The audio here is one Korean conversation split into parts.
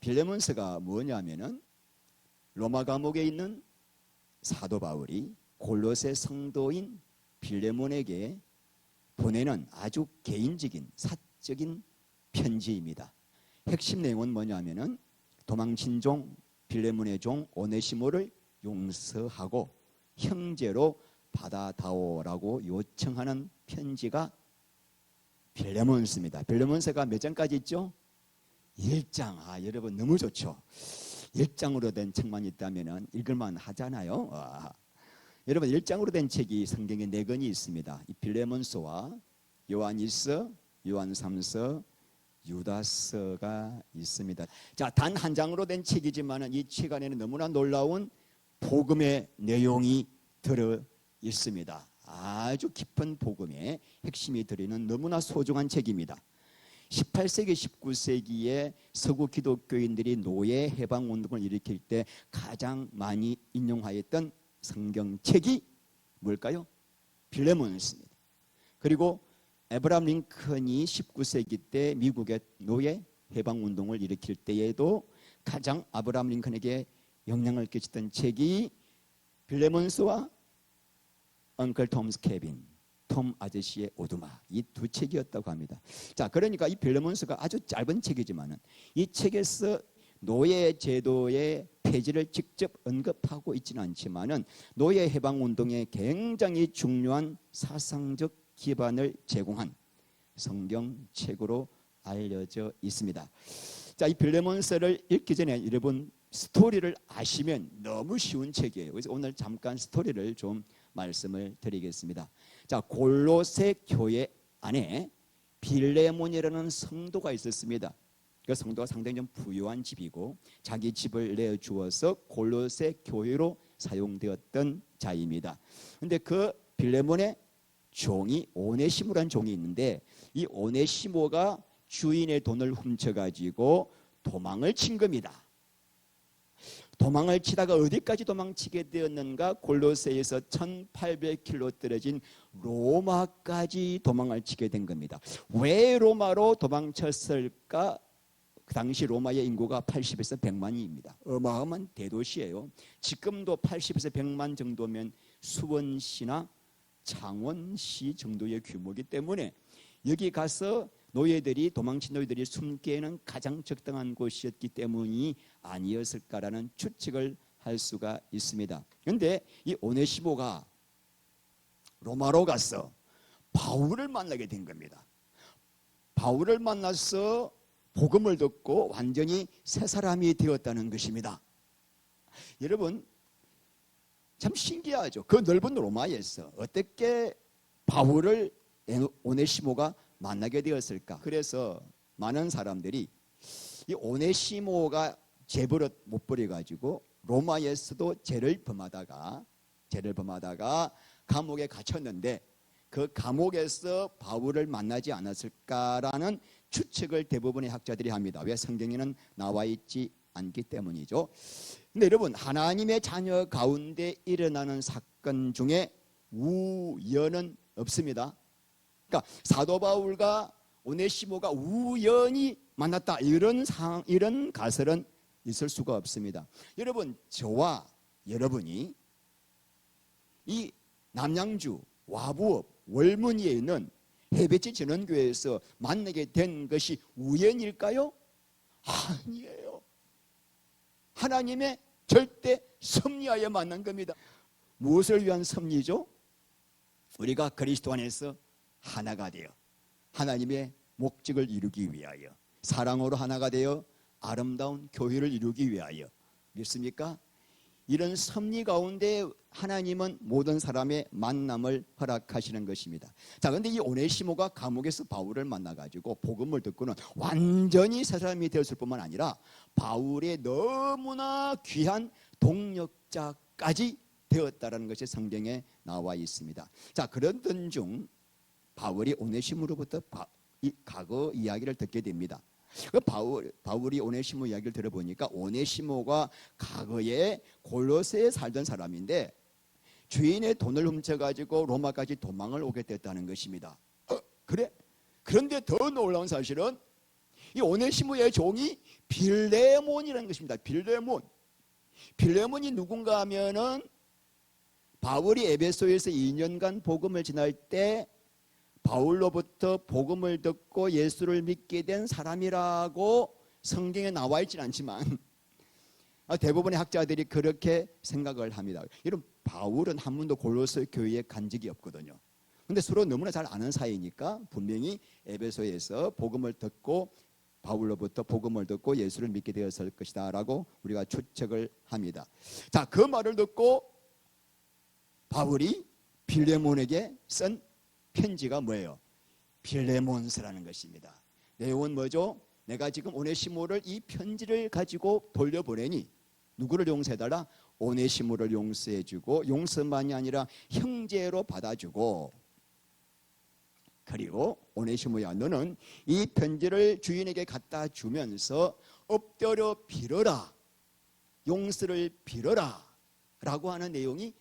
빌레몬서가 뭐냐면은 로마 감옥에 있는 사도 바울이 골로새 성도인 빌레몬에게 보내는 아주 개인적인 사적인 편지입니다. 핵심 내용은 뭐냐면은 도망친 종 빌레몬의 종 오네시모를 용서하고 형제로 받아다오라고 요청하는 편지가 빌레몬서입니다. 빌레몬서가 몇 장까지 있죠? 1장. 여러분 너무 좋죠. 1장으로 된 책만 있다면 읽을만 하잖아요. 여러분 1장으로 된 책이 성경에 4권이 있습니다. 이 빌레몬서와 요한1서, 요한3서, 유다서가 있습니다. 자, 단 한 장으로 된 책이지만 이 책 안에는 너무나 놀라운 복음의 내용이 들어 있습니다. 아주 깊은 복음의 핵심이 들어있는 너무나 소중한 책입니다. 18세기, 19세기에 서구 기독교인들이 노예 해방 운동을 일으킬 때 가장 많이 인용하였던 성경책이 뭘까요? 빌레몬서입니다. 그리고 에브라함 링컨이 19세기 때 미국의 노예 해방 운동을 일으킬 때에도 가장 아브라함 링컨에게 영향을 끼쳤던 책이 빌레몬서와 엉클 톰스 캐빈, 톰 아저씨의 오두막, 이 두 책이었다고 합니다. 자, 그러니까 이 빌레몬서가 아주 짧은 책이지만은 이 책에서 노예 제도의 폐지를 직접 언급하고 있지는 않지만은 노예 해방 운동에 굉장히 중요한 사상적 기반을 제공한 성경책으로 알려져 있습니다. 자, 이 빌레몬서를 읽기 전에 여러분 스토리를 아시면 너무 쉬운 책이에요. 그래서 오늘 잠깐 스토리를 좀 말씀을 드리겠습니다. 자, 골로새 교회 안에 빌레몬이라는 성도가 있었습니다. 그 성도가 상당히 좀 부유한 집이고 자기 집을 내주어서 골로새 교회로 사용되었던 자입니다. 그런데 그 빌레몬의 종이 오네시모라는 종이 있는데 이 오네시모가 주인의 돈을 훔쳐가지고 도망을 친 겁니다. 도망을 치다가 어디까지 도망치게 되었는가? 골로새에서 1800km 떨어진 로마까지 도망을 치게 된 겁니다. 왜 로마로 도망쳤을까? 그 당시 로마의 인구가 80에서 100만입니다. 어마어마한 대도시예요. 지금도 80에서 100만 정도면 수원시나 창원시 정도의 규모이기 때문에 여기 가서 노예들이 도망친 노예들이 숨기에는 가장 적당한 곳이었기 때문이 아니었을까라는 추측을 할 수가 있습니다. 그런데 이 오네시모가 로마로 가서 바울을 만나게 된 겁니다. 바울을 만나서 복음을 듣고 완전히 새 사람이 되었다는 것입니다. 여러분 참 신기하죠. 그 넓은 로마에서 어떻게 바울을 오네시모가 만나게 되었을까? 그래서 많은 사람들이 이 오네시모가 죄버릇 못 버려가지고 로마에서도 죄를 범하다가 감옥에 갇혔는데 그 감옥에서 바울을 만나지 않았을까라는 추측을 대부분의 학자들이 합니다. 왜? 성경에는 나와 있지 않기 때문이죠. 근데 여러분 하나님의 자녀 가운데 일어나는 사건 중에 우연은 없습니다. 그러니까 사도 바울과 오네시모가 우연히 만났다 이런 가설은 있을 수가 없습니다. 여러분 저와 여러분이 이 남양주 와부읍 월문리에 있는 해배치 전원교회에서 만나게 된 것이 우연일까요? 아니에요. 하나님의 절대 섭리하에 만난 겁니다. 무엇을 위한 섭리죠? 우리가 그리스도 안에서 하나가 되어 하나님의 목적을 이루기 위하여 사랑으로 하나가 되어 아름다운 교회를 이루기 위하여 믿습니까? 이런 섭리 가운데 하나님은 모든 사람의 만남을 허락하시는 것입니다. 자, 그런데 이 오네시모가 감옥에서 바울을 만나가지고 복음을 듣고는 완전히 새 사람이 되었을 뿐만 아니라 바울의 너무나 귀한 동역자까지 되었다는 것이 성경에 나와 있습니다. 자, 그러던 중 바울이 오네시모로부터 과거 이야기를 듣게 됩니다. 바울이 오네시모 이야기를 들어보니까 오네시모가 과거에 골로새에 살던 사람인데 주인의 돈을 훔쳐가지고 로마까지 도망을 오게 됐다는 것입니다. 그래? 그런데 더 놀라운 사실은 이 오네시모의 종이 빌레몬이라는 것입니다. 빌레몬이 누군가 하면은 바울이 에베소에서 2년간 복음을 전할 때 바울로부터 복음을 듣고 예수를 믿게 된 사람이라고 성경에 나와 있지는 않지만 대부분의 학자들이 그렇게 생각을 합니다. 여러분, 바울은 한 번도 골로새 교회에 간 적이 없거든요. 근데 서로 너무나 잘 아는 사이니까 분명히 에베소에서 복음을 듣고 바울로부터 복음을 듣고 예수를 믿게 되었을 것이다 라고 우리가 추측을 합니다. 자, 그 말을 듣고 바울이 빌레몬에게 쓴 편지가 뭐예요? 빌레몬서라는 것입니다. 내용은 뭐죠? 내가 지금 오네시모를 이 편지를 가지고 돌려보내니 누구를 용서해달라? 오네시모를 용서해주고, 용서만이 아니라 형제로 받아주고, 그리고 오네시모야, 너는 이 편지를 주인에게 갖다 주면서 엎드려 빌어라, 용서를 빌어라 라고 하는 내용이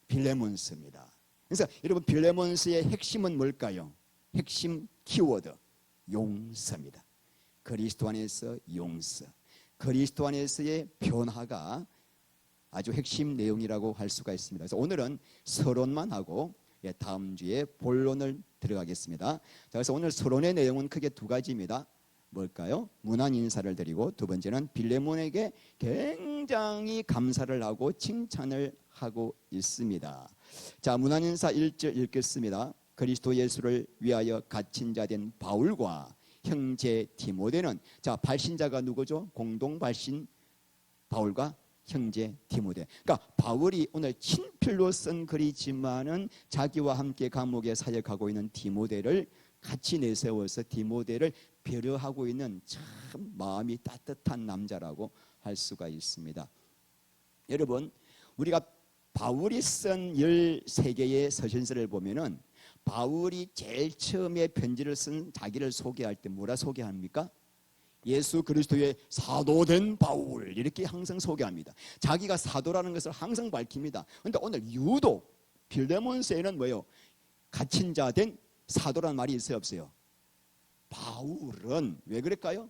빌레몬서입니다. 그래서 여러분, 빌레몬서의 핵심은 뭘까요? 핵심 키워드 용서입니다. 그리스도 안에서 용서, 그리스도 안에서의 변화가 아주 핵심 내용이라고 할 수가 있습니다. 그래서 오늘은 서론만 하고 다음 주에 본론을 들어가겠습니다. 자, 그래서 오늘 서론의 내용은 크게 두 가지입니다. 뭘까요? 문안 인사를 드리고, 두 번째는 빌레몬에게 굉장히 감사를 하고 칭찬을 하고 있습니다. 자, 문안 인사 1절 읽겠습니다. 그리스도 예수를 위하여 갇힌 자 된 바울과 형제 디모데는, 자, 발신자가 누구죠? 공동 발신 바울과 형제 디모데. 그러니까 바울이 오늘 친필로 쓴 글이지만은 자기와 함께 감옥에 사역하고 있는 디모데를 같이 내세워서 디모데를 배려하고 있는 참 마음이 따뜻한 남자라고 할 수가 있습니다. 여러분, 우리가 바울이 쓴 13개의 서신서를 보면은 바울이 제일 처음에 편지를 쓴 자기를 소개할 때 뭐라 소개합니까? 예수 그리스도의 사도된 바울, 이렇게 항상 소개합니다. 자기가 사도라는 것을 항상 밝힙니다. 그런데 오늘 유독 빌레몬서에는 뭐예요? 갇힌 자 된 사도라는 말이 있어요, 없어요? 바울은 왜 그럴까요?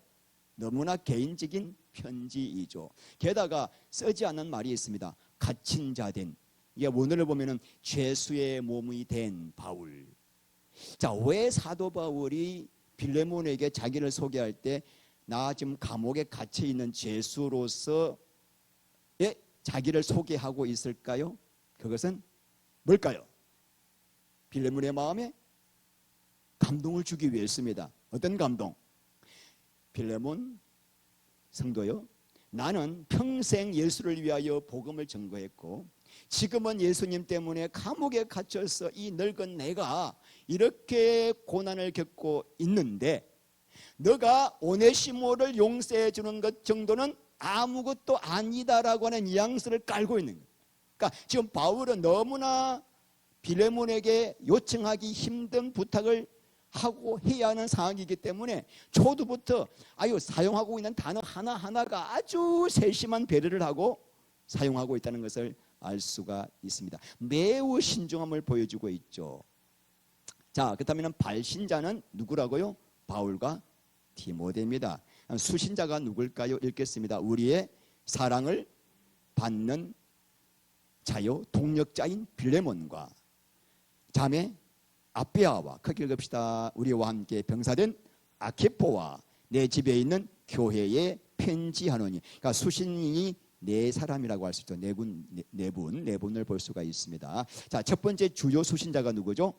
너무나 개인적인 편지이죠. 게다가 쓰지 않는 말이 있습니다. 갇힌 자 된, 이게 원어를 보면은 죄수의 몸이 된 바울. 자, 왜 사도 바울이 빌레몬에게 자기를 소개할 때 나 지금 감옥에 갇혀 있는 죄수로서의 자기를 소개하고 있을까요? 그것은 뭘까요? 빌레몬의 마음에 감동을 주기 위해서입니다. 어떤 감동? 빌레몬 성도요, 나는 평생 예수를 위하여 복음을 전거했고 지금은 예수님 때문에 감옥에 갇혀서 이 늙은 내가 이렇게 고난을 겪고 있는데 너가 오네시모를 용서해 주는 것 정도는 아무것도 아니다라고 하는 뉘앙스를 깔고 있는 거예요. 그러니까 지금 바울은 너무나 빌레몬에게 요청하기 힘든 부탁을 하고 해야 하는 상황이기 때문에 초두부터 사용하고 있는 단어 하나하나가 아주 세심한 배려를 하고 사용하고 있다는 것을 알 수가 있습니다. 매우 신중함을 보여주고 있죠. 자, 그렇다면 발신자는 누구라고요? 바울과 디모데입니다. 수신자가 누굴까요? 읽겠습니다. 우리의 사랑을 받는 자요 동력자인 빌레몬과 자매 아베아와, 크게 읽읍시다. 우리와 함께 병사된 아키포와 내 집에 있는 교회에 편지하노니. 그러니까 수신인이 네 사람이라고 할 수 있죠. 네 분을 볼 수가 있습니다. 자, 첫 번째 주요 수신자가 누구죠?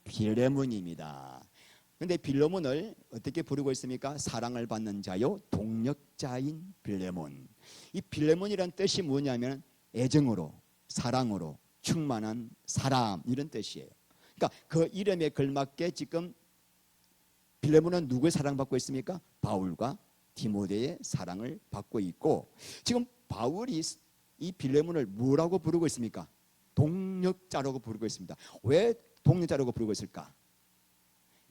빌레몬입니다. 그런데 빌레몬을 어떻게 부르고 있습니까? 사랑을 받는 자요 동력자인 빌레몬. 이 빌레몬이란 뜻이 뭐냐면 애정으로, 사랑으로 충만한 사람, 이런 뜻이에요. 그러니까 그 이름에 걸맞게 지금 빌레몬은 누구의 사랑받고 있습니까? 바울과 디모데의 사랑을 받고 있고, 지금 바울이 이 빌레몬을 뭐라고 부르고 있습니까? 동력자라고 부르고 있습니다. 왜 동력자라고 부르고 있을까?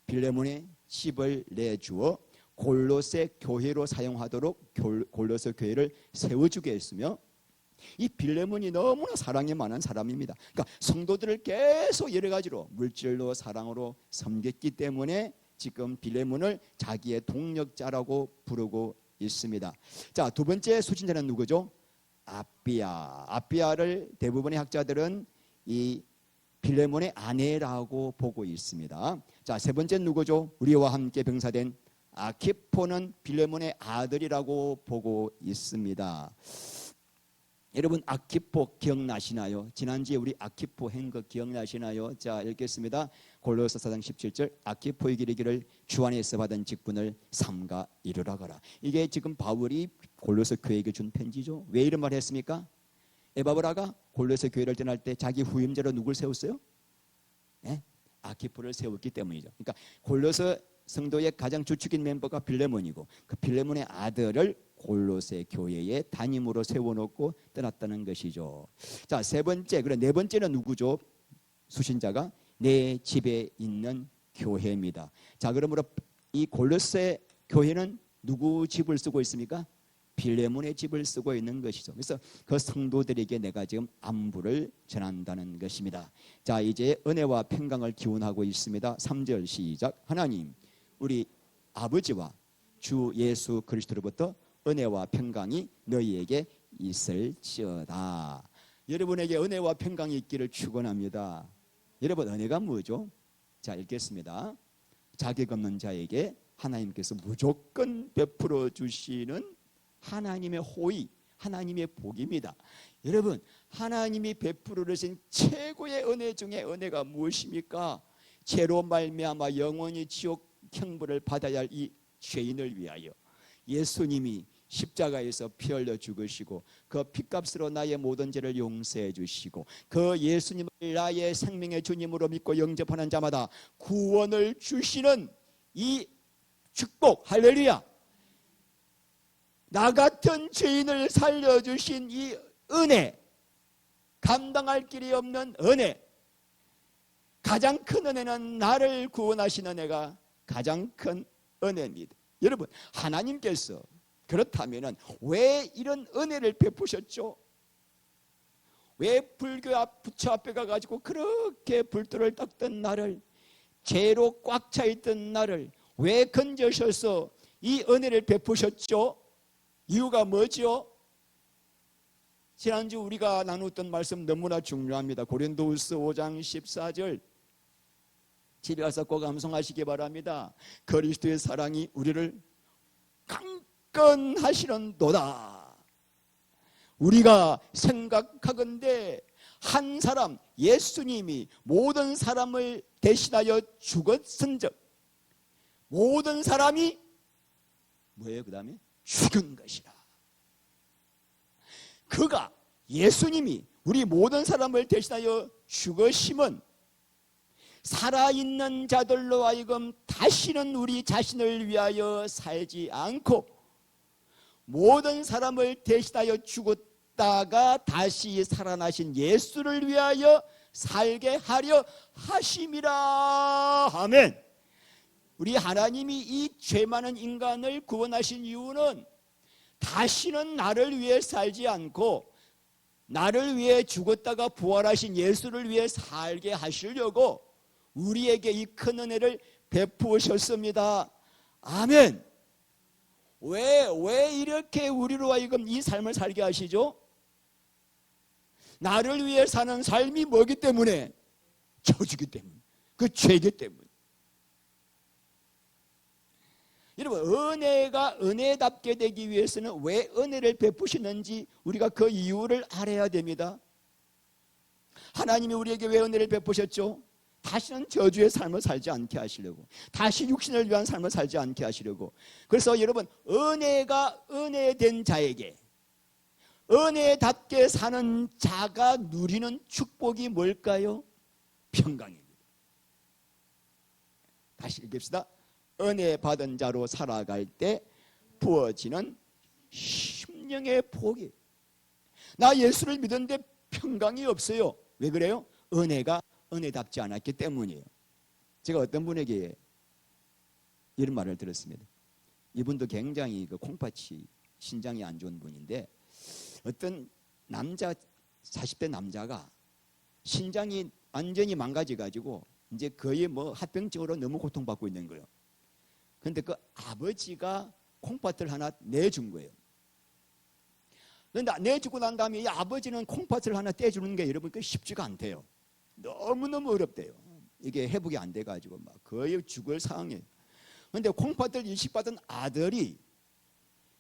빌레몬의 집을 내주어 골로새 교회로 사용하도록 골로새 교회를 세워주게 했으며, 이 빌레몬이 너무나 사랑에 많은 사람입니다. 그러니까 성도들을 계속 여러 가지로 물질로 사랑으로 섬겼기 때문에 지금 빌레몬을 자기의 동력자라고 부르고 있습니다. 자, 두 번째 수신자는 누구죠? 아비야. 아비야를 대부분의 학자들은 이 빌레몬의 아내라고 보고 있습니다. 자, 세 번째는 누구죠? 우리와 함께 병사된 아키포는 빌레몬의 아들이라고 보고 있습니다. 여러분 아키포 기억나시나요? 지난주에 우리 아키포 한 거 기억나시나요? 자, 읽겠습니다. 골로새 4장 17절 아키포에게 이르기를 주 안에서 받은 직분을 삼가 이루라거라. 이게 지금 바울이 골로새 교회에게 준 편지죠. 왜 이런 말을 했습니까? 에바브라가 골로새 교회를 떠날 때 자기 후임자로 누굴 세웠어요? 네? 아키포를 세웠기 때문이죠. 그러니까 골로새 성도의 가장 주축인 멤버가 빌레몬이고 그 빌레몬의 아들을 골로새 교회의 담임으로 세워놓고 떠났다는 것이죠. 자, 세 번째, 그래 네 번째는 누구죠? 수신자가 내 집에 있는 교회입니다. 자, 그러므로 이 골로새 교회는 누구 집을 쓰고 있습니까? 빌레몬의 집을 쓰고 있는 것이죠. 그래서 그 성도들에게 내가 지금 안부를 전한다는 것입니다. 자, 이제 은혜와 평강을 기원하고 있습니다. 3절 시작. 하나님 우리 아버지와 주 예수 그리스도로부터 은혜와 평강이 너희에게 있을지어다. 여러분에게 은혜와 평강이 있기를 축원합니다. 여러분 은혜가 뭐죠? 자, 읽겠습니다. 자격 없는 자에게 하나님께서 무조건 베풀어 주시는 하나님의 호의, 하나님의 복입니다. 여러분 하나님이 베풀어 주신 최고의 은혜 중에 은혜가 무엇입니까? 죄로 말미암아 영원히 지옥 형벌을 받아야 할 이 죄인을 위하여 예수님이 십자가에서 피 흘려 죽으시고 그 피값으로 나의 모든 죄를 용서해 주시고 그 예수님을 나의 생명의 주님으로 믿고 영접하는 자마다 구원을 주시는 이 축복, 할렐루야. 나 같은 죄인을 살려주신 이 은혜, 감당할 길이 없는 은혜, 가장 큰 은혜는 나를 구원하신 은혜가 가장 큰 은혜입니다. 여러분 하나님께서 그렇다면 왜 이런 은혜를 베푸셨죠? 왜 불교 앞 부처 앞에 가가지고 그렇게 불도를 닦던 나를, 죄로 꽉 차 있던 나를 왜 건져셔서 이 은혜를 베푸셨죠? 이유가 뭐죠? 지난주 우리가 나눴던 말씀 너무나 중요합니다. 고린도후서 5장 14절 집에 가서 꼭 암송하시기 바랍니다. 그리스도의 사랑이 우리를 강건하시는도다. 우리가 생각하건대 한 사람 예수님이 모든 사람을 대신하여 죽었은즉 모든 사람이 뭐예요? 그 다음에 죽은 것이라. 그가 예수님이 우리 모든 사람을 대신하여 죽으심은 살아있는 자들로 하여금 다시는 우리 자신을 위하여 살지 않고 모든 사람을 대신하여 죽었다가 다시 살아나신 예수를 위하여 살게 하려 하심이라. 아멘. 우리 하나님이 이 죄 많은 인간을 구원하신 이유는 다시는 나를 위해 살지 않고 나를 위해 죽었다가 부활하신 예수를 위해 살게 하시려고 우리에게 이 큰 은혜를 베푸셨습니다. 아멘. 왜 이렇게 우리로 하여금 이 삶을 살게 하시죠? 나를 위해 사는 삶이 뭐기 때문에? 저주기 때문에, 그 죄기 때문에. 여러분 은혜가 은혜답게 되기 위해서는 왜 은혜를 베푸시는지 우리가 그 이유를 알아야 됩니다. 하나님이 우리에게 왜 은혜를 베푸셨죠? 다시는 저주의 삶을 살지 않게 하시려고, 다시 육신을 위한 삶을 살지 않게 하시려고. 그래서 여러분 은혜가 은혜된 자에게 은혜답게 사는 자가 누리는 축복이 뭘까요? 평강입니다. 다시 읽읍시다. 은혜 받은 자로 살아갈 때 부어지는 심령의 복이. 나 예수를 믿었는데 평강이 없어요. 왜 그래요? 은혜가 은혜답지 않았기 때문이에요. 제가 어떤 분에게 이런 말을 들었습니다. 이분도 굉장히 그 콩팥이 신장이 안 좋은 분인데 어떤 남자 40대 남자가 신장이 완전히 망가져 가지고 이제 거의 뭐 합병증으로 너무 고통받고 있는 거예요. 그런데 그 아버지가 콩팥을 하나 내준 거예요. 그런데 내주고 난 다음에 이 아버지는 콩팥을 하나 떼주는 게 여러분 그 쉽지가 않대요. 너무너무 어렵대요. 이게 회복이 안 돼가지고 막 거의 죽을 상황이에요. 그런데 콩팥을 이식받은 아들이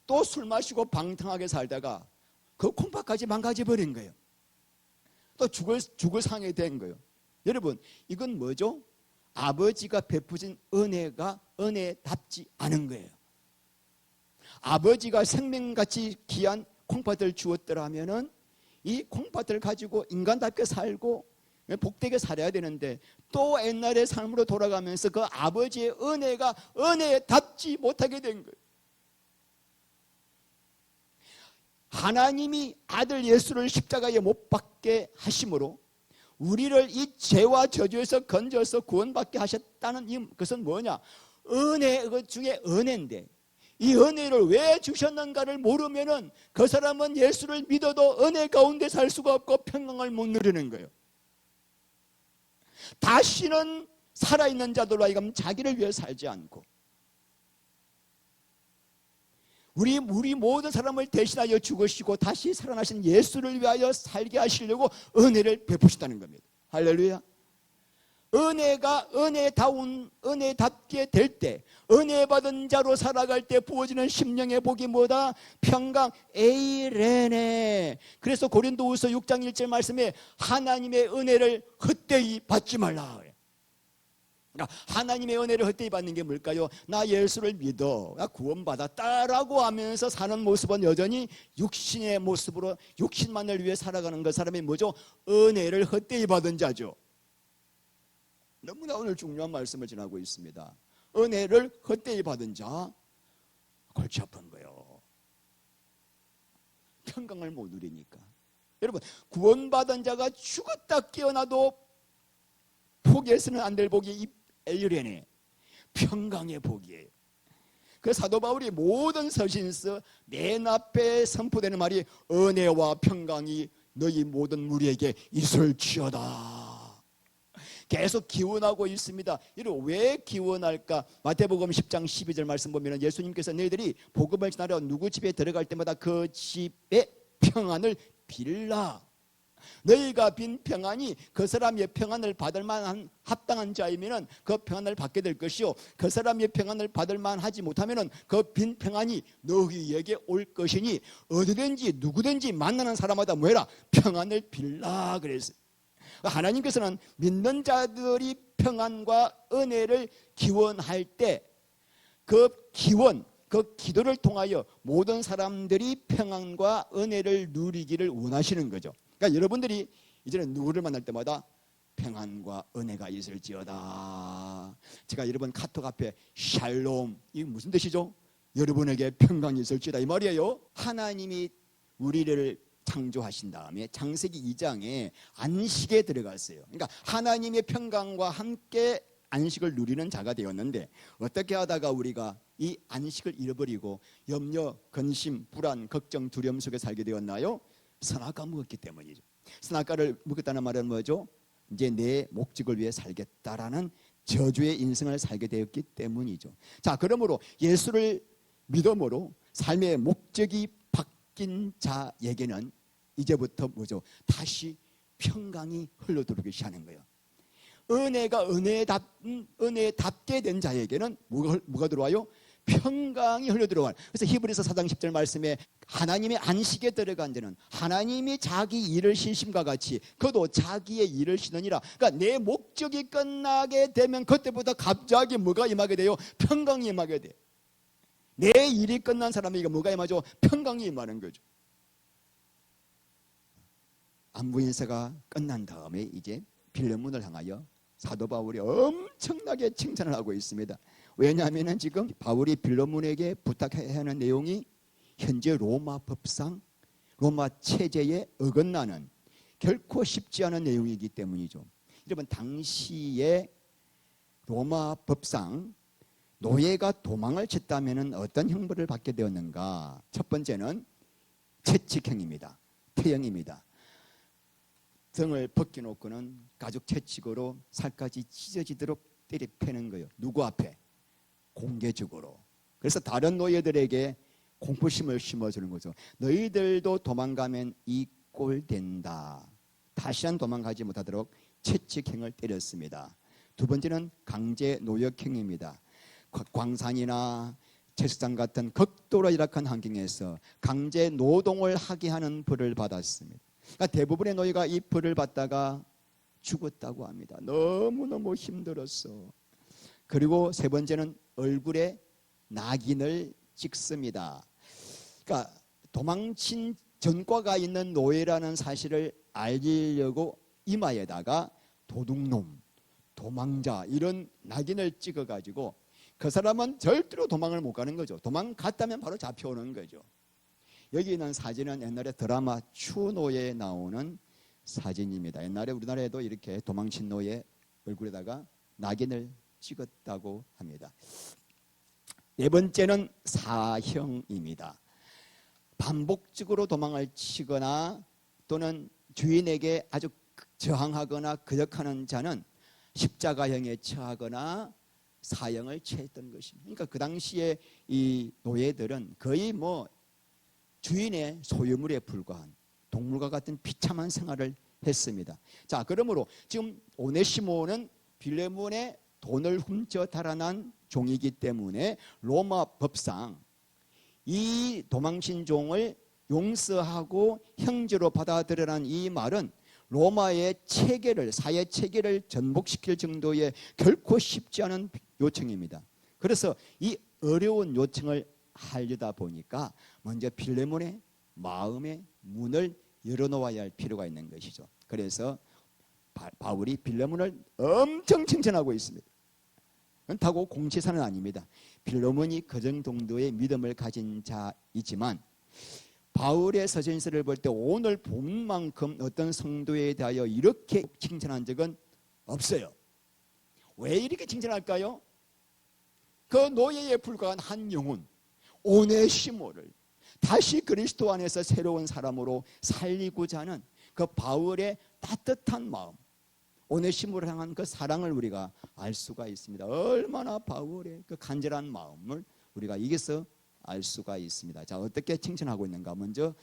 또 술 마시고 방탕하게 살다가 그 콩팥까지 망가져버린 거예요. 또 죽을 상황이 된 거예요. 여러분, 이건 뭐죠? 아버지가 베푸신 은혜가 은혜답지 않은 거예요. 아버지가 생명같이 귀한 콩팥을 주었더라면은 이 콩팥을 가지고 인간답게 살고 복되게 살아야 되는데 또 옛날의 삶으로 돌아가면서 그 아버지의 은혜가 은혜답지 못하게 된 거예요. 하나님이 아들 예수를 십자가에 못 박게 하심으로 우리를 이 죄와 저주에서 건져서 구원받게 하셨다는 것은 뭐냐? 은혜 중에 은혜인데 이 은혜를 왜 주셨는가를 모르면은 그 사람은 예수를 믿어도 은혜 가운데 살 수가 없고 평강을 못 누리는 거예요. 다시는 살아있는 자들로 하여금 자기를 위해 살지 않고 우리 모든 사람을 대신하여 죽으시고 다시 살아나신 예수를 위하여 살게 하시려고 은혜를 베푸셨다는 겁니다. 할렐루야. 은혜가 은혜답게 될 때, 은혜 받은 자로 살아갈 때 부어지는 심령의 복이 뭐다? 평강, 에이레네. 그래서 고린도후서 6장 1절 말씀에 하나님의 은혜를 헛되이 받지 말라. 그러니까 하나님의 은혜를 헛되이 받는 게 뭘까요? 나 예수를 믿어, 나 구원받았다라고 하면서 사는 모습은 여전히 육신의 모습으로 육신만을 위해 살아가는 그 사람이 뭐죠? 은혜를 헛되이 받은 자죠. 너무나 오늘 중요한 말씀을 전하고 있습니다. 은혜를 헛되이 받은 자, 골치 아픈 거예요. 평강을 못 누리니까. 여러분, 구원받은 자가 죽었다 깨어나도 포기해서는 안 될 복이 이 에이레네, 평강의 복이에요. 그 사도 바울이 모든 서신서 맨 앞에 선포되는 말이 은혜와 평강이 너희 모든 무리에게 있을지어다. 계속 기원하고 있습니다. 이를 왜 기원할까? 마태복음 10장 12절 말씀 보면 예수님께서 너희들이 복음을 전하러 누구 집에 들어갈 때마다 그 집의 평안을 빌라. 너희가 빈 평안이 그 사람의 평안을 받을 만한 합당한 자이면 그 평안을 받게 될 것이요, 그 사람의 평안을 받을 만하지 못하면 그 빈 평안이 너희에게 올 것이니 어디든지 누구든지 만나는 사람마다 뭐해라? 평안을 빌라 그랬어요. 하나님께서는 믿는 자들이 평안과 은혜를 기원할 때 그 기원, 그 기도를 통하여 모든 사람들이 평안과 은혜를 누리기를 원하시는 거죠. 그러니까 여러분들이 이제는 누구를 만날 때마다 평안과 은혜가 있을지어다. 제가 여러분 카톡 앞에 샬롬, 이게 무슨 뜻이죠? 여러분에게 평강이 있을지어다 이 말이에요. 하나님이 우리를 창조하신 다음에 창세기 2장에 안식에 들어갔어요. 그러니까 하나님의 평강과 함께 안식을 누리는 자가 되었는데 어떻게 하다가 우리가 이 안식을 잃어버리고 염려, 근심, 불안, 걱정, 두려움 속에 살게 되었나요? 선악과 먹었기 때문이죠. 선악과를 먹었다는 말은 뭐죠? 이제 내 목적을 위해 살겠다라는 저주의 인생을 살게 되었기 때문이죠. 자, 그러므로 예수를 믿음으로 삶의 목적이 바뀐 자에게는 이제부터 뭐죠? 다시 평강이 흘러들어오기 시작하는 거예요. 은혜가 은혜답게 된 자에게는 뭐가 들어와요? 평강이 흘러들어와요. 그래서 히브리서 4장 10절 말씀에 하나님의 안식에 들어간 자는 하나님이 자기 일을 쉬심과 같이 그도 자기의 일을 쉬느니라. 그러니까 내 목적이 끝나게 되면 그때부터 갑자기 뭐가 임하게 돼요? 평강이 임하게 돼요. 내 일이 끝난 사람에게 뭐가 임하죠? 평강이 임하는 거죠. 안부 인사가 끝난 다음에 이제 빌레몬을 향하여 사도 바울이 엄청나게 칭찬을 하고 있습니다. 왜냐하면 지금 바울이 빌레몬에게 부탁해야 하는 내용이 현재 로마 법상, 로마 체제에 어긋나는 결코 쉽지 않은 내용이기 때문이죠. 여러분, 당시에 로마 법상 노예가 도망을 쳤다면 어떤 형벌을 받게 되었는가? 첫 번째는 채찍형입니다. 태형입니다. 등을 벗겨놓고는 가죽 채찍으로 살까지 찢어지도록 때려 패는 거예요. 누구 앞에? 공개적으로. 그래서 다른 노예들에게 공포심을 심어주는 거죠. 너희들도 도망가면 이 꼴 된다. 다시는 도망가지 못하도록 채찍행을 때렸습니다. 두 번째는 강제 노역행입니다. 광산이나 채식장 같은 극도로 열악한 환경에서 강제 노동을 하게 하는 벌을 받았습니다. 그러니까 대부분의 노예가 이 벌을 받다가 죽었다고 합니다. 너무너무 힘들었어. 그리고 세 번째는 얼굴에 낙인을 찍습니다. 그러니까 도망친 전과가 있는 노예라는 사실을 알리려고 이마에다가 도둑놈, 도망자 이런 낙인을 찍어가지고 그 사람은 절대로 도망을 못 가는 거죠. 도망갔다면 바로 잡혀오는 거죠. 여기 있는 사진은 옛날에 드라마 추노예에 나오는 사진입니다. 옛날에 우리나라에도 이렇게 도망친 노예 얼굴에다가 낙인을 찍었다고 합니다. 네 번째는 사형입니다. 반복적으로 도망을 치거나 또는 주인에게 아주 저항하거나 거역하는 자는 십자가형에 처하거나 사형을 취했던 것입니다. 그러니까 그 당시에 이 노예들은 거의 뭐 주인의 소유물에 불과한 동물과 같은 비참한 생활을 했습니다. 자, 그러므로 지금 오네시모는 빌레몬의 돈을 훔쳐 달아난 종이기 때문에 로마 법상 이 도망친 종을 용서하고 형제로 받아들여라는 이 말은 로마의 체계를, 사회 체계를 전복시킬 정도의 결코 쉽지 않은 요청입니다. 그래서 이 어려운 요청을 하려다 보니까 먼저 빌레몬의 마음의 문을 열어놓아야 할 필요가 있는 것이죠. 그래서 바울이 빌레몬을 엄청 칭찬하고 있습니다. 그렇다고 공치사는 아닙니다. 빌레몬이 그 정도의 믿음을 가진 자이지만 바울의 서신서를 볼 때 오늘 본만큼 어떤 성도에 대하여 이렇게 칭찬한 적은 없어요. 왜 이렇게 칭찬할까요? 그 노예에 불과한 한 영혼 오네시모를 다시 그리스도 안에서 새로운 사람으로 살리고자 하는 그 바울의 따뜻한 마음, 오네시모를 향한 그 사랑을 우리가 알 수가 있습니다. 얼마나 바울의 그 간절한 마음을 우리가 여기서 알 수가 있습니다. 자, 어떻게 칭찬하고 있는가? 먼저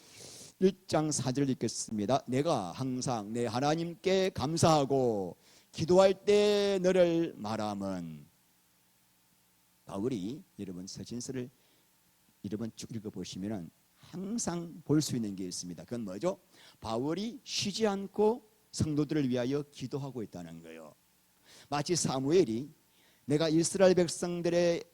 1장 4절 읽겠습니다. 내가 항상 내 하나님께 감사하고 기도할 때 너를 말함은. 바울이 여러분 서신서를 여러분 쭉 읽어보시면 항상 볼 수 있는 게 있습니다. 그건 뭐죠? 바울이 쉬지 않고 성도들을 위하여 기도하고 있다는 거예요. 마치 사무엘이 내가 이스라엘 백성들의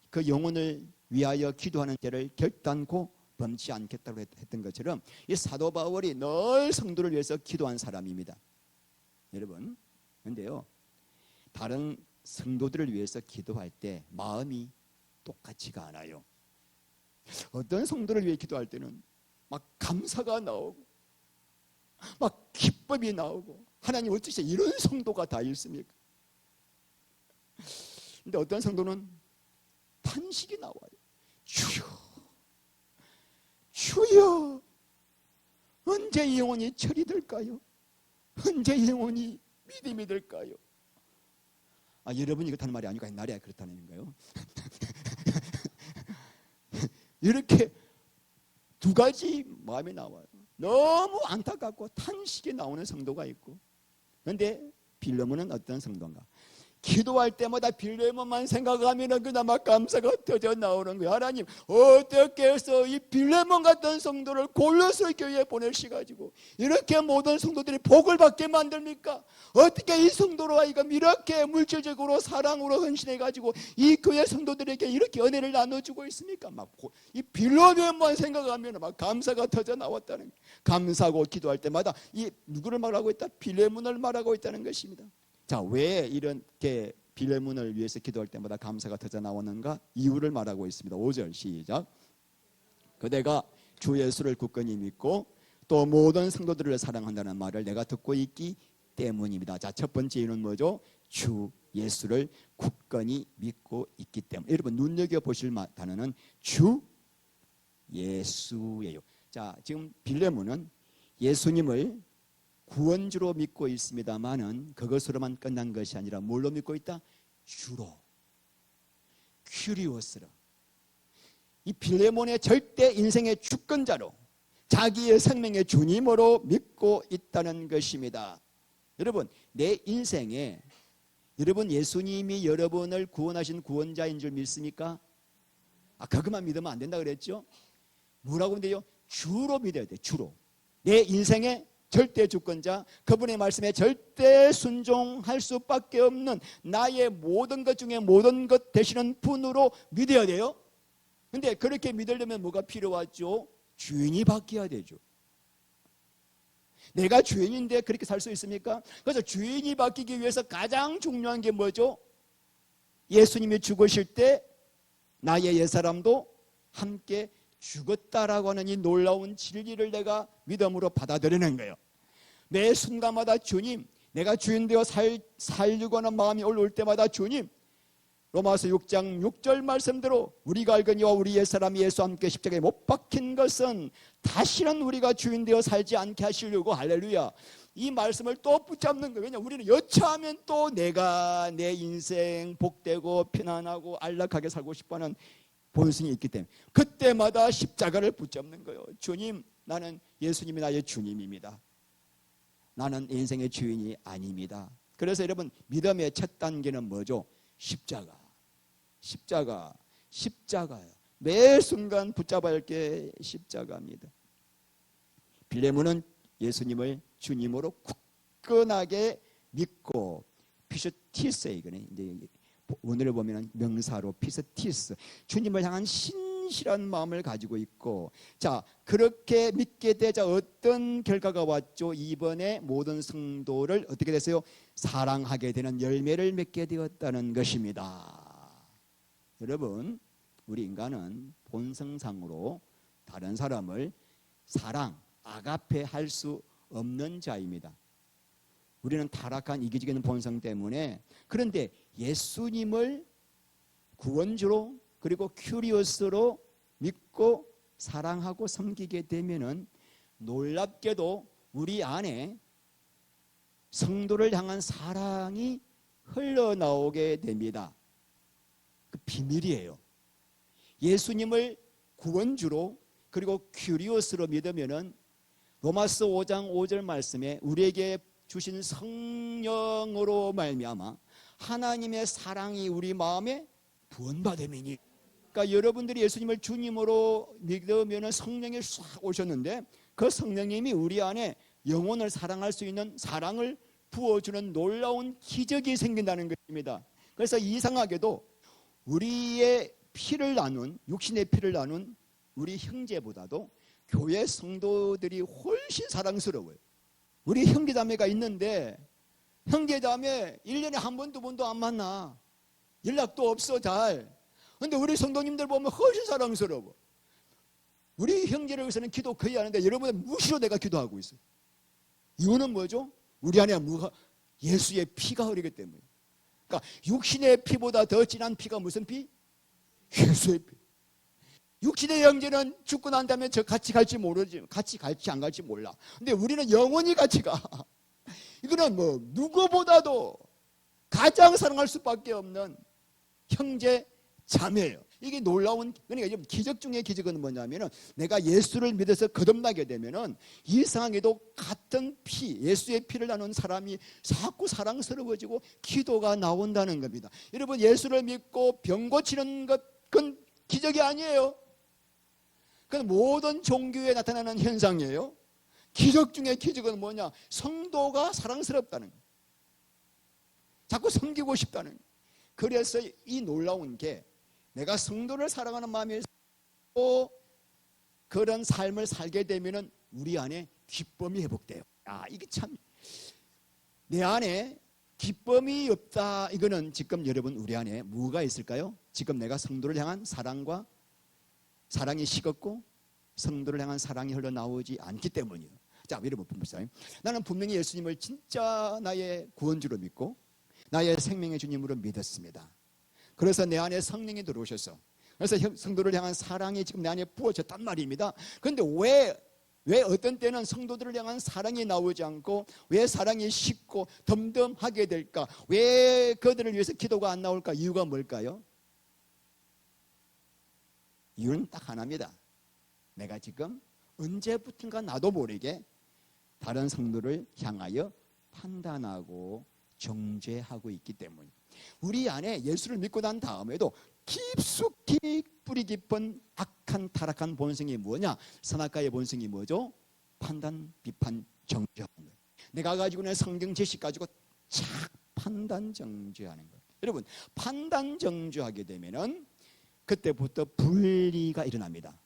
그 영혼을 위하여 기도하는 죄를 결단코 범치 않겠다고 했던 것처럼 이 사도 바울이 늘 성도를 위해서 기도한 사람입니다. 여러분, 그런데요, 다른 성도들을 위해서 기도할 때 마음이 똑같지가 않아요. 어떤 성도를 위해 기도할 때는 막 감사가 나오고 막 기쁨이 나오고 하나님 어찌서 이런 성도가 다 있습니까? 근데 어떤 성도는 탄식이 나와요. 주여, 주여, 언제 이 영혼이 처리될까요? 언제 이 영혼이 믿음이 될까요? 여러분이 그렇다는 말이 아니고 옛날에 그렇다는 거예요. 이렇게 두 가지 마음이 나와요. 너무 안타깝고 탄식이 나오는 성도가 있고, 그런데 빌레몬은 어떤 성도인가? 기도할 때마다 빌레몬만 생각하면 그나마 감사가 터져 나오는 거예요. 하나님, 어떻게 해서 이 빌레몬 같은 성도를 골로새 교회에 보내시가지고 이렇게 모든 성도들이 복을 받게 만듭니까? 어떻게 이 성도로 하여금 이렇게 물질적으로 사랑으로 헌신해가지고 이 교회 성도들에게 이렇게 은혜를 나눠주고 있습니까? 막 이 빌레몬만 생각하면 막 감사가 터져 나왔다는 거예요. 감사하고 기도할 때마다 이 누구를 말하고 있다? 빌레몬을 말하고 있다는 것입니다. 자, 왜 이렇게 빌레몬을 위해서 기도할 때마다 감사가 터져 나오는가? 이유를 말하고 있습니다. 5절 시작. 그대가 주 예수를 굳건히 믿고 또 모든 성도들을 사랑한다는 말을 내가 듣고 있기 때문입니다. 자, 첫 번째 이유는 뭐죠? 주 예수를 굳건히 믿고 있기 때문에. 여러분 눈여겨보실 단어는 주 예수예요. 자, 지금 빌레몬은 예수님을 구원주로 믿고 있습니다만은 그것으로만 끝난 것이 아니라 뭘로 믿고 있다? 주로. 큐리오스로, 이 빌레몬의 절대 인생의 주권자로, 자기의 생명의 주님으로 믿고 있다는 것입니다. 여러분, 내 인생에 여러분 예수님이 여러분을 구원하신 구원자인 줄 믿습니까? 그것만 믿으면 안 된다 그랬죠? 뭐라고 믿어요? 주로 믿어야 돼. 주로. 내 인생의 절대 주권자, 그분의 말씀에 절대 순종할 수밖에 없는 나의 모든 것 중에 모든 것 되시는 분으로 믿어야 돼요. 근데 그렇게 믿으려면 뭐가 필요하죠? 주인이 바뀌어야 되죠. 내가 주인인데 그렇게 살 수 있습니까? 그래서 주인이 바뀌기 위해서 가장 중요한 게 뭐죠? 예수님이 죽으실 때 나의 옛사람도 함께 죽었다라고 하는 이 놀라운 진리를 내가 믿음으로 받아들이는 거예요. 매 순간마다 주님, 내가 주인 되어 살려고 하는 마음이 올라올 때마다 주님, 로마서 6장 6절 말씀대로 우리가 알거니와 우리 옛사람이 예수와 함께 십자가에 못 박힌 것은 다시는 우리가 주인 되어 살지 않게 하시려고, 할렐루야. 이 말씀을 또 붙잡는 거예요. 왜냐하면 우리는 여차하면 또 내가 내 인생 복되고 편안하고 안락하게 살고 싶어하는 본성이 있기 때문에 그때마다 십자가를 붙잡는 거예요. 주님, 나는 예수님이 나의 주님입니다. 나는 인생의 주인이 아닙니다. 그래서 여러분, 믿음의 첫 단계는 뭐죠? 십자가예요. 매 순간 붙잡아야 할 게 십자가입니다. 빌레몬은 예수님을 주님으로 굳건하게 믿고, 피스티스, 이거는 이제 오늘을 보면 명사로 피스티스, 주님을 향한 신실한 마음을 가지고 있고, 자, 그렇게 믿게 되자 어떤 결과가 왔죠? 이번에 모든 성도를 어떻게 됐어요? 사랑하게 되는 열매를 맺게 되었다는 것입니다. 여러분, 우리 인간은 본성상으로 다른 사람을 사랑, 아가페 할 수 없는 자입니다. 우리는 타락한 이기적인 본성 때문에. 그런데 예수님을 구원주로 그리고 큐리오스로 믿고 사랑하고 섬기게 되면은 놀랍게도 우리 안에 성도를 향한 사랑이 흘러나오게 됩니다. 그 비밀이에요. 예수님을 구원주로 그리고 큐리오스로 믿으면은 로마서 5장 5절 말씀에 우리에게 주신 성령으로 말미암아 하나님의 사랑이 우리 마음에 부은받음이니. 그러니까 여러분들이 예수님을 주님으로 믿으면 성령이 싹 오셨는데 그 성령님이 우리 안에 영혼을 사랑할 수 있는 사랑을 부어주는 놀라운 기적이 생긴다는 것입니다. 그래서 이상하게도 우리의 피를 나눈, 육신의 피를 나눈 우리 형제보다도 교회 성도들이 훨씬 사랑스러워요. 우리 형제자매가 있는데 형제자매 1년에 한 번, 두 번도 안 만나. 연락도 없어 잘. 근데 우리 성도님들 보면 훨씬 사랑스러워. 우리 형제를 위해서는 기도 거의 하는데 여러분의 무시로 내가 기도하고 있어요. 이유는 뭐죠? 우리 안에 예수의 피가 흐르기 때문에. 그러니까 육신의 피보다 더 진한 피가 무슨 피? 예수의 피. 육신의 형제는 죽고 난 다음에 저 같이 갈지 모르지, 같이 갈지 안 갈지 몰라. 근데 우리는 영원히 같이 가. 이거는 뭐 누구보다도 가장 사랑할 수밖에 없는 형제 자매예요. 이게 놀라운, 그러니까 기적 중에 기적은 뭐냐면은 내가 예수를 믿어서 거듭나게 되면은 이상하게도 같은 피, 예수의 피를 나눈 사람이 자꾸 사랑스러워지고 기도가 나온다는 겁니다. 여러분, 예수를 믿고 병 고치는 그건 기적이 아니에요. 그건 모든 종교에 나타나는 현상이에요. 기적 중에 기적은 뭐냐? 성도가 사랑스럽다는 거예요. 자꾸 섬기고 싶다는 거예요. 그래서 이 놀라운 게 내가 성도를 사랑하는 마음이 또 그런 삶을 살게 되면은 우리 안에 기쁨이 회복돼요. 이게 참, 내 안에 기쁨이 없다. 이거는 지금 여러분 우리 안에 뭐가 있을까요? 지금 내가 성도를 향한 사랑이 식었고 성도를 향한 사랑이 흘러나오지 않기 때문이에요. 자, 여러분 봅시다. 나는 분명히 예수님을 진짜 나의 구원주로 믿고 나의 생명의 주님으로 믿었습니다. 그래서 내 안에 성령이 들어오셔서, 그래서 성도를 향한 사랑이 지금 내 안에 부어졌단 말입니다. 그런데 왜 어떤 때는 성도들을 향한 사랑이 나오지 않고 왜 사랑이 식고 덤덤하게 될까? 왜 그들을 위해서 기도가 안 나올까? 이유가 뭘까요? 이유는 딱 하나입니다. 내가 지금 언제부턴가 나도 모르게 다른 성도를 향하여 판단하고 정죄하고 있기 때문에, 우리 안에 예수를 믿고 난 다음에도 깊숙이 뿌리 깊은 악한 타락한 본성이 뭐냐? 선악과의 본성이 뭐죠? 판단, 비판, 정죄하는 거예요. 내가 가지고 있는 성경 지식 가지고 착 판단, 정죄하는 거예요. 여러분, 판단, 정죄하게 되면은 그때부터 분리가 일어납니다.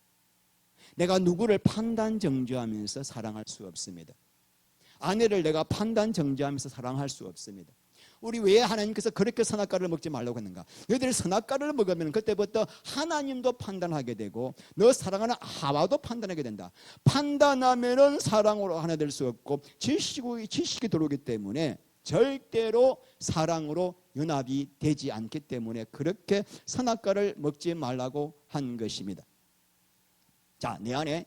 내가 누구를 판단, 정죄하면서 사랑할 수 없습니다. 아내를 내가 판단, 정죄하면서 사랑할 수 없습니다. 우리 왜 하나님께서 그렇게 선악과를 먹지 말라고 했는가? 너희들이 선악과를 먹으면 그때부터 하나님도 판단하게 되고 너 사랑하는 하와도 판단하게 된다. 판단하면은 사랑으로 하나 될 수 없고 지식이 들어오기 때문에 절대로 사랑으로 연합이 되지 않기 때문에 그렇게 선악과를 먹지 말라고 한 것입니다. 자, 내 안에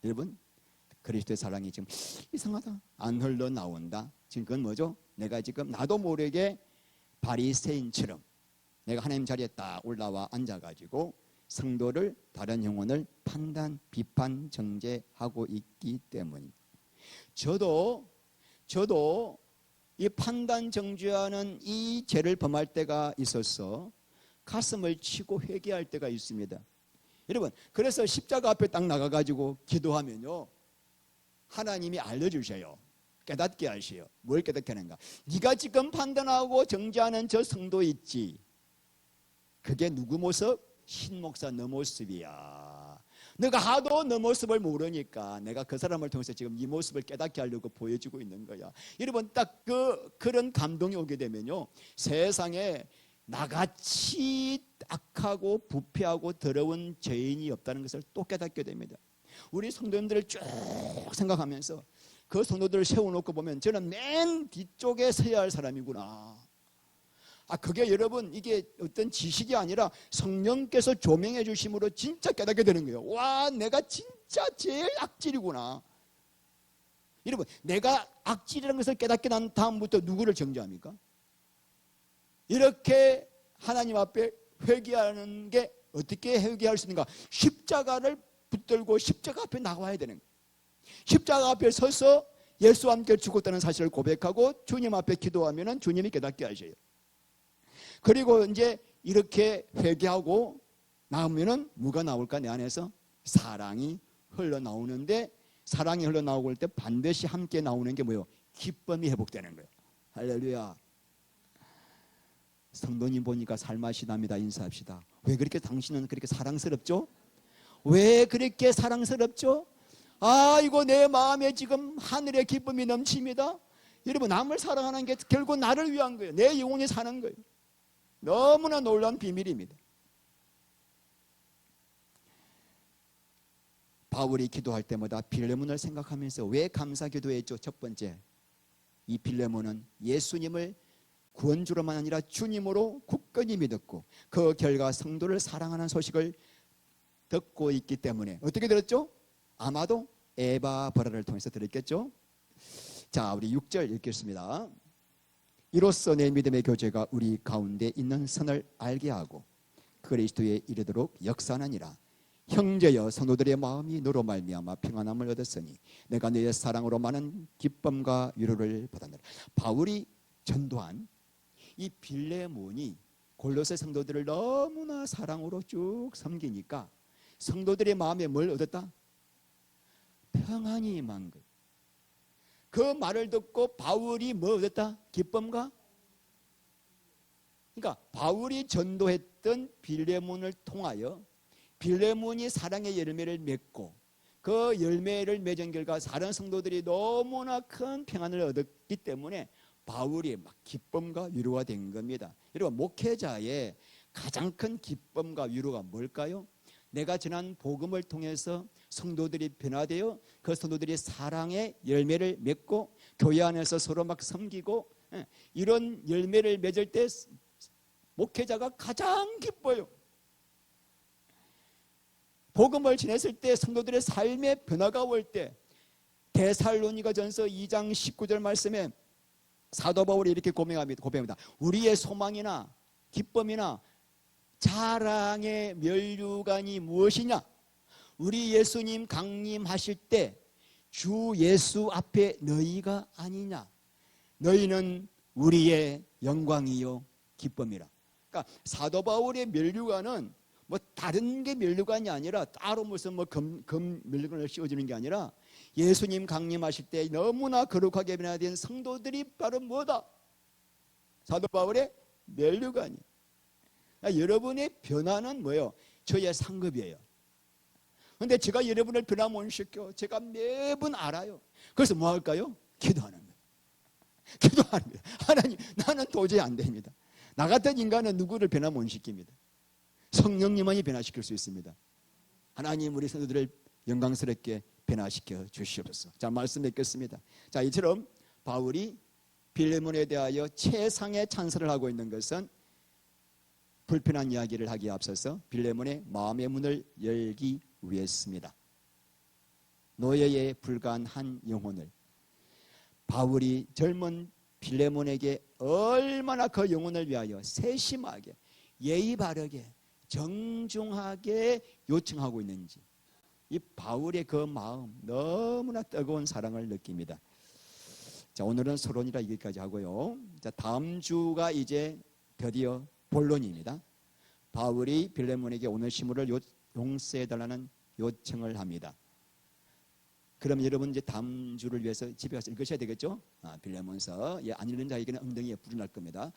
여러분 그리스도의 사랑이 지금 이상하다, 안 흘러나온다. 지금 그건 뭐죠? 내가 지금 나도 모르게 바리새인처럼 내가 하나님 자리에 딱 올라와 앉아가지고 성도를, 다른 영혼을 판단, 비판, 정죄하고 있기 때문입니다. 저도 이 판단, 정죄하는 이 죄를 범할 때가 있어서 가슴을 치고 회개할 때가 있습니다. 여러분, 그래서 십자가 앞에 딱 나가가지고 기도하면요, 하나님이 알려주셔요. 깨닫게 하셔요. 뭘 깨닫게 하는가? 네가 지금 판단하고 정죄하는 저 성도 있지, 그게 누구 모습? 신목사 너 모습이야. 너가 하도 너 모습을 모르니까 내가 그 사람을 통해서 지금 네 모습을 깨닫게 하려고 보여주고 있는 거야. 여러분, 딱 그런 감동이 오게 되면요, 세상에 나같이 악하고 부패하고 더러운 죄인이 없다는 것을 또 깨닫게 됩니다. 우리 성도님들을 쭉 생각하면서 그 성도들을 세워놓고 보면 저는 맨 뒤쪽에 서야 할 사람이구나. 그게 여러분, 이게 어떤 지식이 아니라 성령께서 조명해 주심으로 진짜 깨닫게 되는 거예요. 와, 내가 진짜 제일 악질이구나. 여러분, 내가 악질이라는 것을 깨닫게 난 다음부터 누구를 정죄합니까? 이렇게 하나님 앞에 회개하는 게 어떻게 회개할 수 있는가? 십자가를 붙들고 십자가 앞에 나와야 되는 거예요. 십자가 앞에 서서 예수와 함께 죽었다는 사실을 고백하고 주님 앞에 기도하면 주님이 깨닫게 하셔요. 그리고 이제 이렇게 회개하고 나오면은 뭐가 나올까? 내 안에서 사랑이 흘러나오는데, 사랑이 흘러나올 때 반드시 함께 나오는 게 뭐예요? 기쁨이 회복되는 거예요. 할렐루야. 성도님 보니까 살맛이 납니다. 인사합시다. 왜 그렇게 당신은 그렇게 사랑스럽죠? 왜 그렇게 사랑스럽죠? 이거 내 마음에 지금 하늘의 기쁨이 넘칩니다. 여러분, 남을 사랑하는 게 결국 나를 위한 거예요. 내 영혼이 사는 거예요. 너무나 놀라운 비밀입니다. 바울이 기도할 때마다 빌레몬을 생각하면서 왜 감사 기도했죠? 첫 번째, 이 빌레몬은 예수님을 구원주로만 아니라 주님으로 굳건히 믿었고 그 결과 성도를 사랑하는 소식을 듣고 있기 때문에 어떻게 들었죠? 아마도 에바브라를 통해서 들었겠죠? 자, 우리 6절 읽겠습니다. 이로써 내 믿음의 교제가 우리 가운데 있는 선을 알게 하고 그리스도에 이르도록 역사하느니라. 형제여, 성도들의 마음이 너로 말미암아 평안함을 얻었으니 내가 너의 사랑으로 많은 기쁨과 위로를 받았느라. 바울이 전도한 이 빌레몬이 골로새 성도들을 너무나 사랑으로 쭉 섬기니까 성도들의 마음에 뭘 얻었다? 평안이 임한 거예요. 그 말을 듣고 바울이 뭐 얻었다? 기쁨과? 그러니까 바울이 전도했던 빌레몬을 통하여 빌레몬이 사랑의 열매를 맺고 그 열매를 맺은 결과 다른 성도들이 너무나 큰 평안을 얻었기 때문에 바울이 막 기쁨과 위로가 된 겁니다. 여러분, 목회자의 가장 큰 기쁨과 위로가 뭘까요? 내가 전한 복음을 통해서 성도들이 변화되어 그 성도들이 사랑의 열매를 맺고 교회 안에서 서로 막 섬기고 이런 열매를 맺을 때 목회자가 가장 기뻐요. 복음을 전했을 때 성도들의 삶의 변화가 올 때 데살로니가전서 2장 19절 말씀에 사도 바울이 이렇게 고백합니다. 우리의 소망이나 기쁨이나 자랑의 면류관이 무엇이냐? 우리 예수님 강림하실 때 주 예수 앞에 너희가 아니냐? 너희는 우리의 영광이요 기쁨이라. 그러니까 사도 바울의 면류관은 뭐 다른 게 면류관이 아니라 따로 무슨 뭐 금 면류관을 씌워주는 게 아니라 예수님 강림하실 때 너무나 거룩하게 변화된 성도들이 바로 뭐다? 사도 바울의 면류관이. 그러니까 여러분의 변화는 뭐예요? 저의 상급이에요. 그런데 제가 여러분을 변화 못 시켜. 제가 매번 알아요. 그래서 뭐 할까요? 기도하는 거예요. 기도하는 거예요. 하나님, 나는 도저히 안 됩니다. 나 같은 인간은 누구를 변화 못 시킵니다. 성령님만이 변화시킬 수 있습니다. 하나님, 우리 성도들을 영광스럽게 변화시켜 주시옵소서. 자, 말씀 읽겠습니다. 자, 이처럼 바울이 빌레몬에 대하여 최상의 찬사를 하고 있는 것은 불편한 이야기를 하기에 앞서서 빌레몬의 마음의 문을 열기 위했습니다. 노예에 불과한 한 영혼을 바울이 젊은 빌레몬에게 얼마나 그 영혼을 위하여 세심하게 예의 바르게 정중하게 요청하고 있는지, 이 바울의 그 마음 너무나 뜨거운 사랑을 느낍니다. 자, 오늘은 서론이라 여기까지 하고요. 자, 다음 주가 이제 드디어 본론입니다. 바울이 빌레몬에게 오네시모를 용서해달라는 요청을 합니다. 그럼 여러분 이제 다음 주를 위해서 집에 가서 읽으셔야 되겠죠? 빌레몬서. 안 읽는 자에게는 엉덩이에 불이 날 겁니다.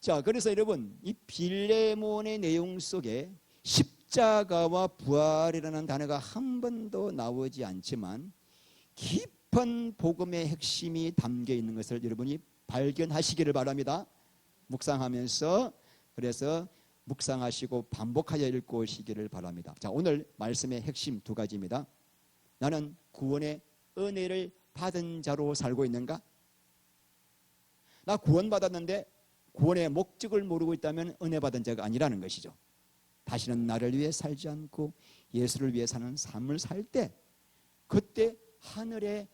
자, 그래서 여러분 이 빌레몬의 내용 속에 십자가와 부활이라는 단어가 한 번도 나오지 않지만 깊은 복음의 핵심이 담겨 있는 것을 여러분이 발견하시기를 바랍니다. 묵상하면서, 그래서 묵상하시고 반복하여 읽고 오시기를 바랍니다. 자, 오늘 말씀의 핵심 두 가지입니다. 나는 구원의 은혜를 받은 자로 살고 있는가? 나 구원받았는데 구원의 목적을 모르고 있다면 은혜 받은 자가 아니라는 것이죠. 다시는 나를 위해 살지 않고 예수를 위해 사는 삶을 살 때, 그때 하늘의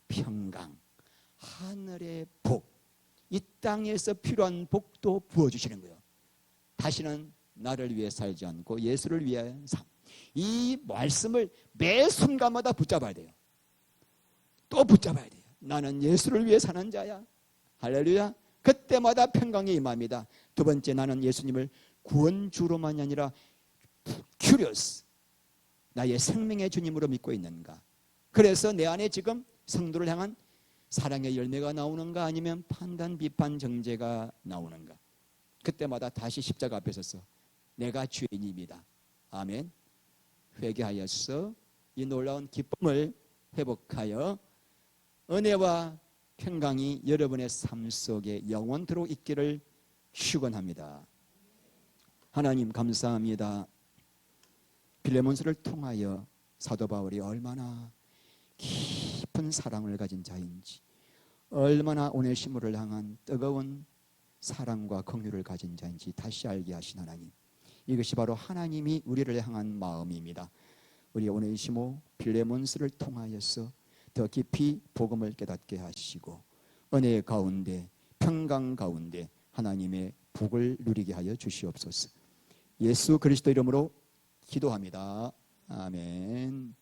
평강, 하늘의 복, 이 땅에서 필요한 복도 부어주시는 거예요. 다시는 나를 위해 살지 않고 예수를 위한 삶. 이 말씀을 매 순간마다 붙잡아야 돼요. 또 붙잡아야 돼요. 나는 예수를 위해 사는 자야. 할렐루야. 그때마다 평강이 임합니다. 두 번째, 나는 예수님을 구원주로만이 아니라 큐리어스, 나의 생명의 주님으로 믿고 있는가? 그래서 내 안에 지금 성도를 향한 사랑의 열매가 나오는가, 아니면 판단, 비판, 정죄가 나오는가? 그때마다 다시 십자가 앞에 서서 내가 죄인입니다. 아멘. 회개하여서 이 놀라운 기쁨을 회복하여 은혜와 평강이 여러분의 삶 속에 영원토록 있기를 축원합니다. 하나님 감사합니다. 빌레몬서를 통하여 사도 바울이 얼마나 깊은 사랑을 가진 자인지, 얼마나 오네시모를 향한 뜨거운 사랑과 긍휼을 가진 자인지 다시 알게 하신 하나님, 이것이 바로 하나님이 우리를 향한 마음입니다. 우리 오네시모 빌레몬서를 통하여서 더 깊이 복음을 깨닫게 하시고 은혜 가운데 평강 가운데 하나님의 복을 누리게 하여 주시옵소서. 예수 그리스도 이름으로 기도합니다. 아멘.